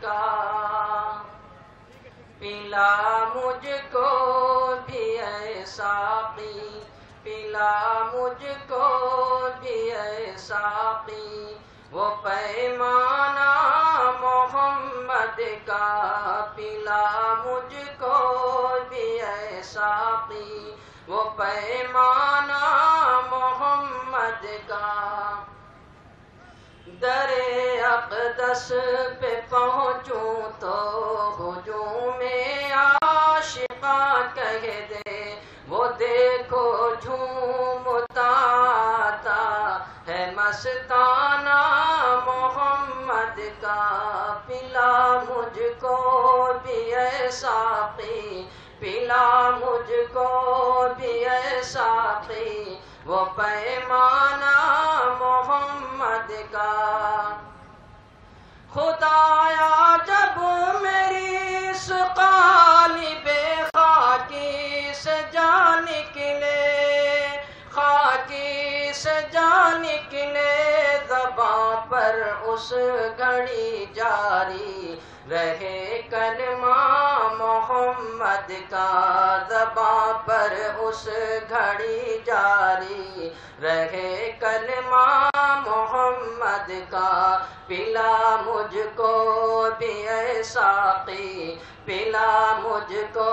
کا پلا مجھ کو بھی اے ساقی پلا مجھ کو بھی اے ساقی وہ پیمانہ محمد کا پلا مجھ کو بھی اے ساقی وہ پیمانہ محمد کا در اقدس پہ پہنچوں تو ہجوم عاشقاں کہہ دے وہ دیکھو جھومتا آتا ہے مستانہ محمد کا پلا مجھ کو بھی اے ساقی پلا مجھ کو بھی اے ساقی وہ پیمانہ محمد کا خدایا جب میری اس قالب خاکی سے جان نکلے خاکی سے جان نکلے زباں پر اس گھڑی جاری رہے کلمہ محمد کا زباں پر اس گھڑی جاری رہے کلمہ محمد کا پلا مجھ کو بھی اے ساقی پلا مجھ کو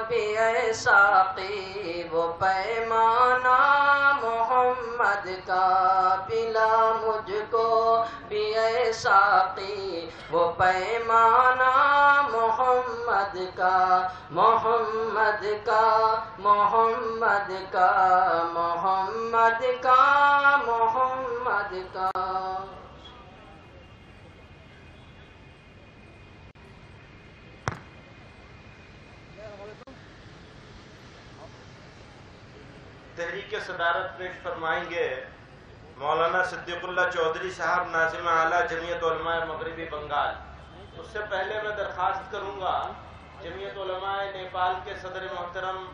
بھی اے ساقی وہ پیمانہ محمد کا پلا مجھ کو بھی اے ساقی وہ پیمانہ محمد کا محمد کا محمد کا محمد کا محمد کا تحریک صدارت پیش فرمائیں گے مولانا صدیق اللہ چودھری صاحب ناظم اعلیٰ جمعیت علماء مغربی بنگال۔ اس سے پہلے میں درخواست کروں گا جمعیت علماء نیپال کے صدر محترم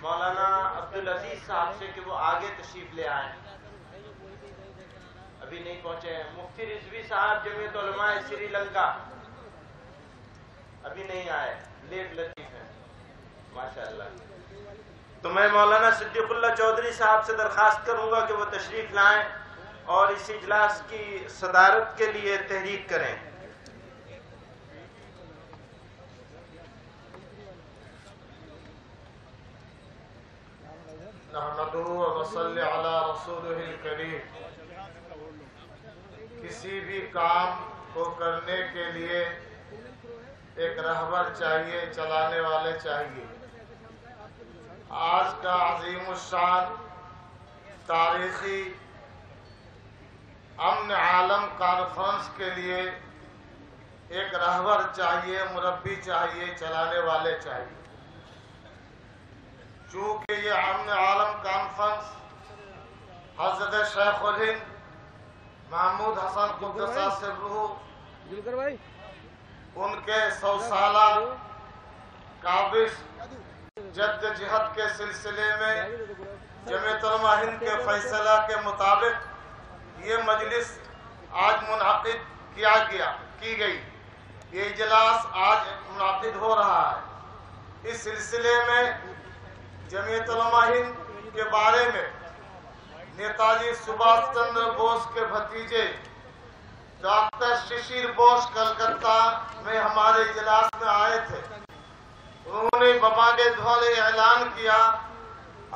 مولانا عبدالعزیز صاحب سے کہ وہ آگے تشریف لے آئیں، ابھی نہیں پہنچے ہیں۔ مفتی رضوی صاحب جمعیت علماء سری لنکا ابھی نہیں آئے، لیٹ لطیف ہیں ماشاءاللہ۔ تو میں مولانا صدیق اللہ چودھری صاحب سے درخواست کروں گا کہ وہ تشریف لائیں اور اس اجلاس کی صدارت کے لیے تحریک کریں۔ نحمدہ و نصلی علی رسولہ الکریم۔ کسی بھی کام کو کرنے کے لیے ایک رہبر چاہیے، چلانے والے چاہیے۔ آج کا عظیم الشان تاریخی امن عالم کانفرنس کے لیے ایک رہبر چاہیے، مربی چاہیے، چلانے والے چاہیے۔ چونکہ یہ امن عالم کانفرنس حضرت شیخ الہند محمود حسن قدس سرہ ان کے 100 سالہ کابش جد جہد کے سلسلے میں جمعیت علماء ہند کے فیصلہ کے مطابق یہ مجلس آج منعقد کی گئی۔ یہ اجلاس آج منعقد ہو رہا ہے۔ اس سلسلے میں جمعیت علماء ہند کے بارے میں نیتاجی سبھاش چندر بوس کے بھتیجے ڈاکٹر ششیر بوس کلکتہ میں ہمارے اجلاس میں آئے تھے۔ انہوں نے ببانگ دھولے اعلان کیا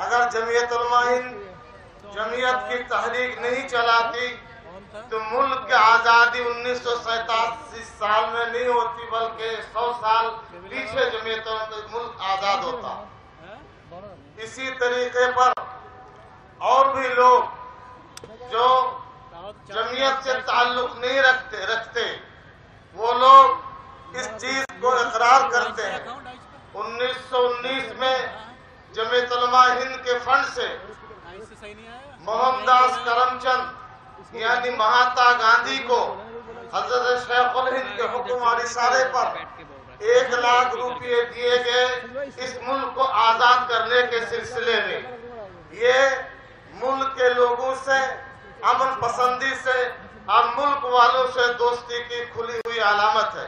اگر جمعیت علماء ہند جمعیت کی تحریک نہیں چلاتی تو ملک کی آزادی 1947 سال میں نہیں ہوتی بلکہ 100 سال پیچھے جمعیت ملک آزاد ہوتا۔ اسی طریقے پر اور بھی لوگ جو جمعیت سے تعلق نہیں رکھتے وہ لوگ اس چیز کو اقرار کرتے ہیں۔ 1919 میں جمعیت علماء ہند کے فنڈ سے محمد داس کرم چند یعنی مہاتما گاندھی کو حضرت شیخ الہند کے حکم اور اشارے پر 1 لاکھ روپے دیے گئے اس ملک کو آزاد کرنے کے سلسلے میں۔ یہ ملک کے لوگوں سے، امن پسندی سے اور ملک والوں سے دوستی کی کھلی ہوئی علامت ہے۔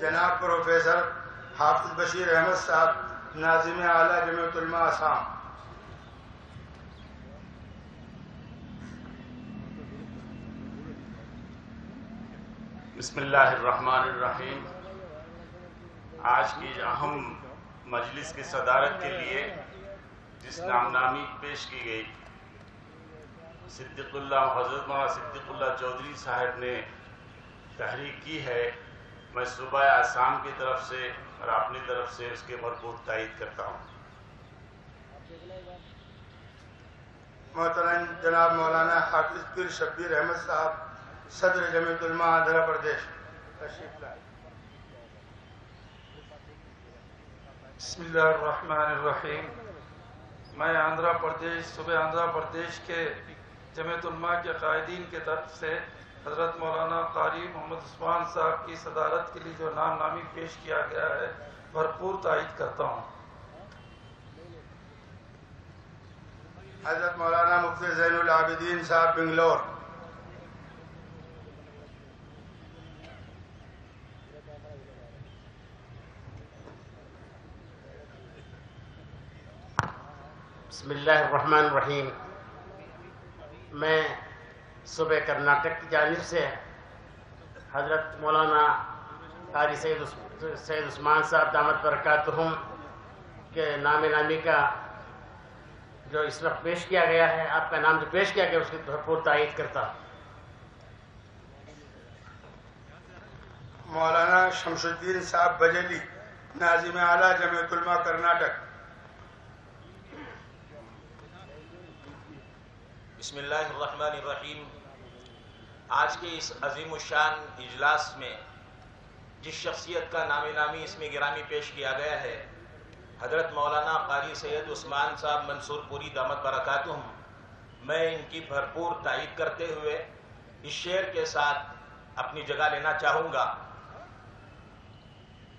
جناب پروفیسر حافظ بشیر احمد صاحب ناظم اعلیٰ جمعیت علماء آسام. بسم اللہ الرحمن الرحیم. آج کی اہم مجلس کی صدارت کے لیے جس نامنامی پیش کی گئی صدیق اللہ حضرت مولانا صدیق اللہ چودھری صاحب نے تحریک کی ہے، میں صوبہ آسام کی طرف سے اور اپنی طرف سے اس کے بھرپور تائید کرتا ہوں. محترم جناب مولانا حافظ پیر شبیر احمد صاحب صدر جمعیت علماء آندھرا پردیش. بسم اللہ الرحمن الرحیم. میں آندھرا پردیش صوبہ آندھرا پردیش کے جمعیت علماء کے قائدین کی طرف سے حضرت مولانا قاری محمد عثمان صاحب کی صدارت کے لیے جو نام نامی پیش کیا گیا ہے بھرپور تائید کرتا ہوں. حضرت مولانا مفتی زین العابدین صاحب بنگلور. بسم اللہ الرحمن الرحیم. میں صوبہ کرناٹک کی جانب سے حضرت مولانا قاری سید عثمان صاحب دامت برکاتہم کے نام نامی کا جو اس وقت پیش کیا گیا ہے، آپ کا نام جو پیش کیا گیا اس کی بھرپور تائید کرتا ہوں. مولانا شمس الدین صاحب بجلی ناظم اعلیٰ جمعیت علماء کرناٹک. بسم اللہ الرحمن الرحیم. آج کے اس عظیم الشان اجلاس میں جس شخصیت کا نام نامی اس میں گرامی پیش کیا گیا ہے حضرت مولانا قاری سید عثمان صاحب منصور پوری دامت برکاتہم، میں ان کی بھرپور تائید کرتے ہوئے اس شعر کے ساتھ اپنی جگہ لینا چاہوں گا.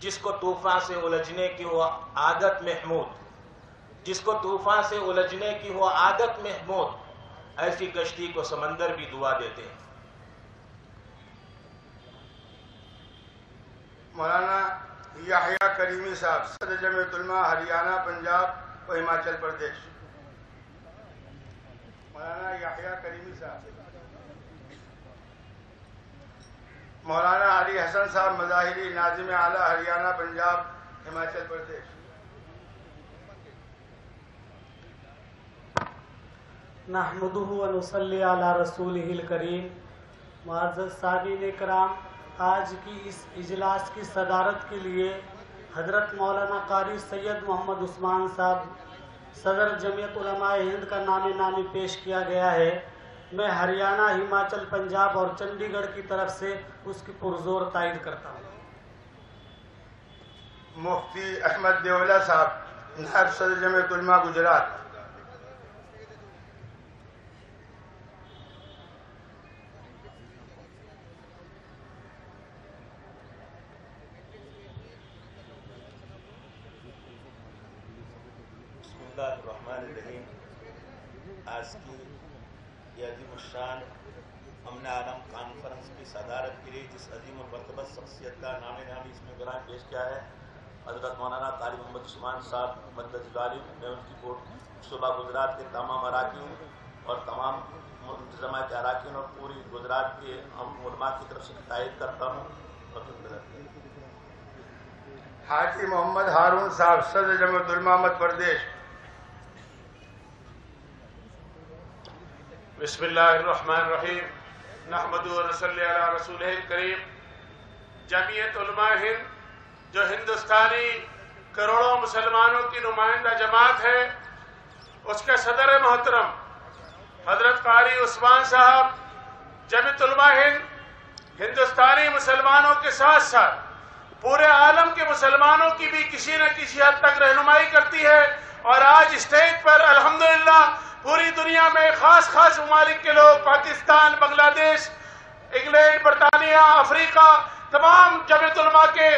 جس کو طوفان سے الجھنے کی ہو عادت محمود، جس کو طوفان سے الجھنے کی ہو عادت محمود، ایسی کشتی کو سمندر بھی دعا دیتے ہیں. مولانا یحییٰ کریمی صاحب صدر جمعیت علماء ہریانہ، پنجاب و ہماچل پردیش. مولانا یحییٰ کریمی صاحب. مولانا علی حسن صاحب مظاہری ناظم اعلیٰ ہریانہ، پنجاب، ہماچل پردیش. نحمدہ و نصلی علی رسولہ الکریم. معزز سامعین کرام، آج کی اس اجلاس کی صدارت کے لیے حضرت مولانا قاری سید محمد عثمان صاحب صدر جمعیت علماء ہند کا نام نامی پیش کیا گیا ہے. میں ہریانہ، ہماچل، پنجاب اور چنڈی گڑھ کی طرف سے اس کی پرزور تائید کرتا ہوں. مفتی احمد دیولہ صاحب نائب صدر جمعیت علماء گجرات. بسم اللہ الرحمن الرحیم. آج کی یہ عظیم الشان امن عالم کانفرنس کی صدارت کے لیے جس عظیم المرتبہ شخصیت کا نام نامی اس میں گرامی پیش کیا ہے حضرت مولانا قاری محمد عثمان صاحب مدد ظالم، میں ان کی صوبہ گجرات کے تمام اراکین اور تمام منتظمہ کے اراکین اور پوری گجرات کے علماء کی طرف سے تائید کرتا ہوں. حاجی محمد ہارون صاحب صدر جمعیت علماء مدھیہ پردیش. بسم اللہ الرحمن الرحیم. نحمد و نصلی علی رسولہ الکریم. جمعیت علماء ہند جو ہندوستانی کروڑوں مسلمانوں کی نمائندہ جماعت ہے، اس کے صدر محترم حضرت قاری عثمان صاحب جمعیت علماء ہند ہندوستانی مسلمانوں کے ساتھ ساتھ پورے عالم کے مسلمانوں کی بھی کسی نہ کسی حد تک رہنمائی کرتی ہے. اور آج اسٹیج پر الحمدللہ پوری دنیا میں خاص ممالک کے لوگ، پاکستان، بنگلہ دیش، انگلینڈ، برطانیہ، افریقہ، تمام جمعیت علماء کے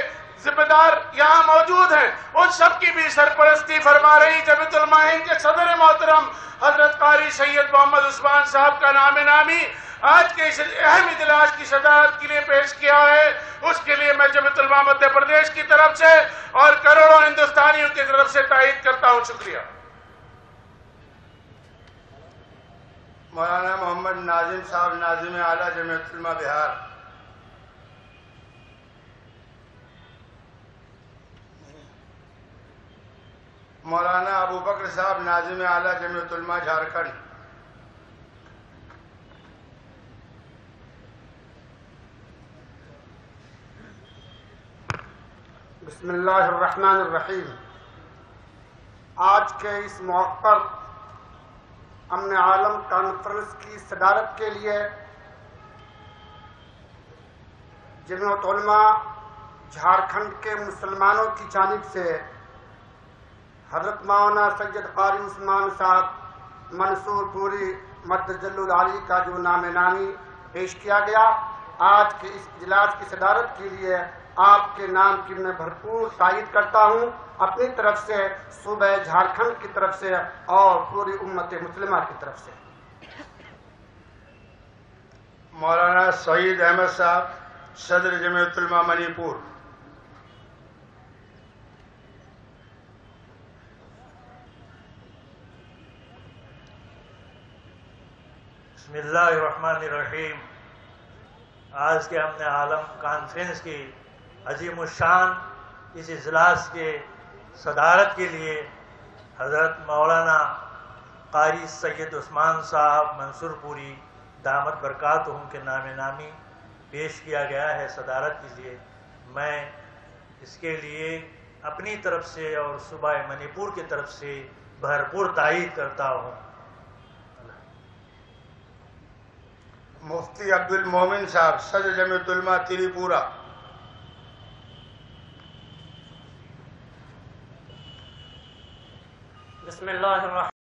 ذمہ دار یہاں موجود ہیں، ان سب کی بھی سرپرستی فرما رہی جمیعت علماء ہند کے صدر محترم حضرت قاری سید محمد عثمان صاحب کا نام نامی آج کے اس اہم اجلاس کی صدارت کے لیے پیش کیا ہے، اس کے لیے میں جمیعت علماء مدھیہ پردیش کی طرف سے اور کروڑوں ہندوستانیوں کی طرف سے تائید کرتا ہوں. شکریہ. مولانا محمد ناظم صاحب، ناظم اعلیٰ جمعیت علماء بہار. مولانا ابو بکر صاحب، ناظم اعلیٰ جمعیت علماء جھارکھنڈ. بسم اللہ الرحمن الرحیم. آج کے اس موقع پر امن عالم کانفرنس کی صدارت کے لیے جمعیت علماء جھارکھنڈ کے مسلمانوں کی جانب سے حضرت مولانا سید قاری عثمان صاحب منصور پوری مدجل العالی کا جو نام نامی پیش کیا گیا، آج کے اس اجلاس کی صدارت کے لیے آپ کے نام کی میں بھرپور تائید کرتا ہوں، اپنی طرف سے، صوبہ جھارکھنڈ کی طرف سے اور پوری امت مسلمہ کی طرف سے. مولانا سعید احمد صاحب، صدر جمعیت علماء منی پور. بسم اللہ الرحمن الرحیم. آج کے امن عالم کانفرنس کی عظیم الشان اس اجلاس کے صدارت کے لیے حضرت مولانا قاری سید عثمان صاحب منصور پوری دامت برکاتہم کے نام نامی پیش کیا گیا ہے صدارت کے لیے. میں اس کے لیے اپنی طرف سے اور صوبہ منی پور کی طرف سے بھرپور تائید کرتا ہوں. مفتی عبد المومن صاحب، صدر جمعیت علماء تری پورہ. بسم اللہ الرحمن